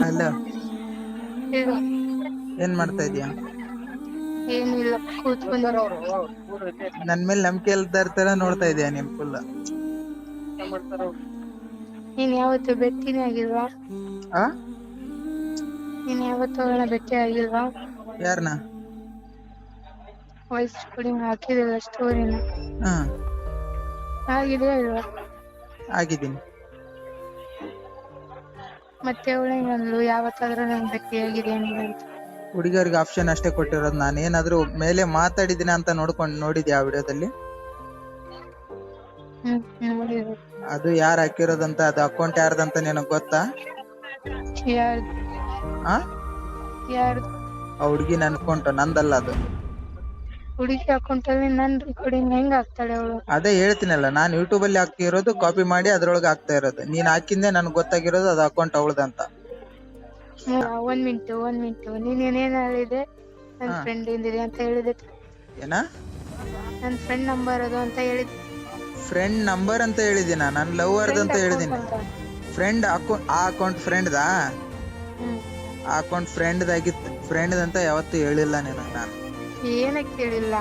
ಅಲ್ಲ ಹೇಳು. ಏನ್ ಮಾಡ್ತಾ ಇದೀಯ? ಏನಿಲ್ಲ, ಕೂತ್ಕೊಂಡು. ನನ್ ಮೇಲೆ ನಂಬಿಕೆ ಇಲ್ದಾರ ತರ ನೋಡ್ತಾ ಇದೀಯ ನೀನ್ ಫುಲ್. ನೀನ್ ಯಾವತ್ತು ಭೇಟಿನೇ ಆಗಿಲ್ವಾ? ಆ ನೀನ್ ಯಾವತ್ತು ಅವಳನ್ನ ಭೇಟಿ ಆಗಿಲ್ವಾ? ಯಾರನ್ನ? ವಾಯ್ಸ್ ರೆಕಾರ್ಡಿಂಗ್ ಹಾಕಿದಲ್ಲ ಸ್ಟೋರಿನ. ಹಾ ಆಗಿದೆಯಾ ಇಲ್ವಾ? ಆಗಿದ್ದೀನಿ. ಮತ್ತೆ ಅವಳು ಏನಂದ್ಲು, ಯಾವತ್ತಾದ್ರೂ ನಂಗೆ ಭೇಟಿ ಆಗಿದೆಯಾ ಅಂತ? ಹುಡುಗಿಯರಿಗೆ ಆಪ್ಷನ್ ಅಷ್ಟೇ ಕೊಟ್ಟಿರೋದು. ನಾನೇನಾದ್ರೂ ಮೇಲೆ ಮಾತಾಡಿದಿನ ಅಂತ ನೋಡಿದ್ಯಾ ಆ ವಿಡಿಯೋದಲ್ಲಿ? ನೋಡಿದ್ರು. ಅದು ಯಾರು ಹಾಕಿರೋದಂತ, ಅದು ಅಕೌಂಟ್ ಯಾರ್ದಂತ ನಿನಗ್ ಗೊತ್ತಾ? ಯಾರ್ದು? ಆ ಯಾರ್ದು? ಆ ಹುಡ್ಗಿ ಅನ್ಕೊಂಡ, ನಂದಲ್ಲ ಅದು. ಹುಡುಗಿ ಅಕೌಂಟ್ ಅಲ್ಲಿ ನನ್ ರೆಕಾರ್ಡಿಂಗ್ ಹೆಂಗ್ ಆಗ್ತಾಳೆ ಅವಳು? ಅದೇ ಹೇಳ್ತೀನಲ್ಲ, ನಾನ್ ಯೂಟ್ಯೂಬ್ ಅಲ್ಲಿ ಹಾಕಿರೋದು ಕಾಪಿ ಮಾಡಿ ಅದ್ರೊಳಗೆ ಹಾಕ್ತಾ ಇರೋದು. ನೀನ್ ಹಾಕಿಂದೆ ನನ್ಗೆ ಗೊತ್ತಾಗಿರೋದು ಅದು ಅಕೌಂಟ್ ಅವಳದಂತ. ಒಂದ್ ಮಿನಿಟ್ ನೀನ್ ಏನೇನ್ ಹೇಳಿದೆ? ನನ್ ಫ್ರೆಂಡ್ ಇಂದಿದೆ ಅಂತ ಹೇಳಿದೆ. ಏನ? ನನ್ ಫ್ರೆಂಡ್ ನಂಬರ್ ಅದು ಅಂತ ಹೇಳಿದೆ. ಫ್ರೆಂಡ್ ನಂಬರ್ ಅಂತ ಹೇಳಿದಿನ? ನನ್ ಲವರ್ದ ಅಂತ ಹೇಳಿದೀನಿ. ಫ್ರೆಂಡ್ ಆ ಅಕೌಂಟ್ ಫ್ರೆಂಡ್ದಾ? ಆ ಅಕೌಂಟ್ ಫ್ರೆಂಡ್ ಅಂತ ಯಾವತ್ತೂ ಹೇಳಿಲ್ಲ ನಿನಗೆ ನಾನು. ಏನಕ್ಕೆ ಹೇಳಿಲ್ಲ?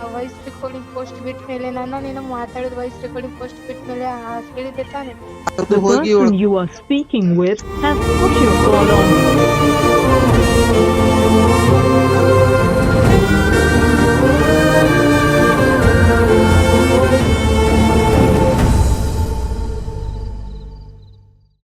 ಆ ವಾಯ್ಸ್ ರೆಕಾರ್ಡಿಂಗ್ ಪೋಸ್ಟ್ ಬಿಟ್ಟ ಮೇಲೆ, ನೀನು ಮಾತಾಡಿದ ವಾಯ್ಸ್ ರೆಕಾರ್ಡಿಂಗ್ ಪೋಸ್ಟ್ ಬಿಟ್ಟ ಮೇಲೆ ಹೇಳಿದ್ದೆ ತಾನೆ. ಹೋಗಿ You are speaking with has put your call on.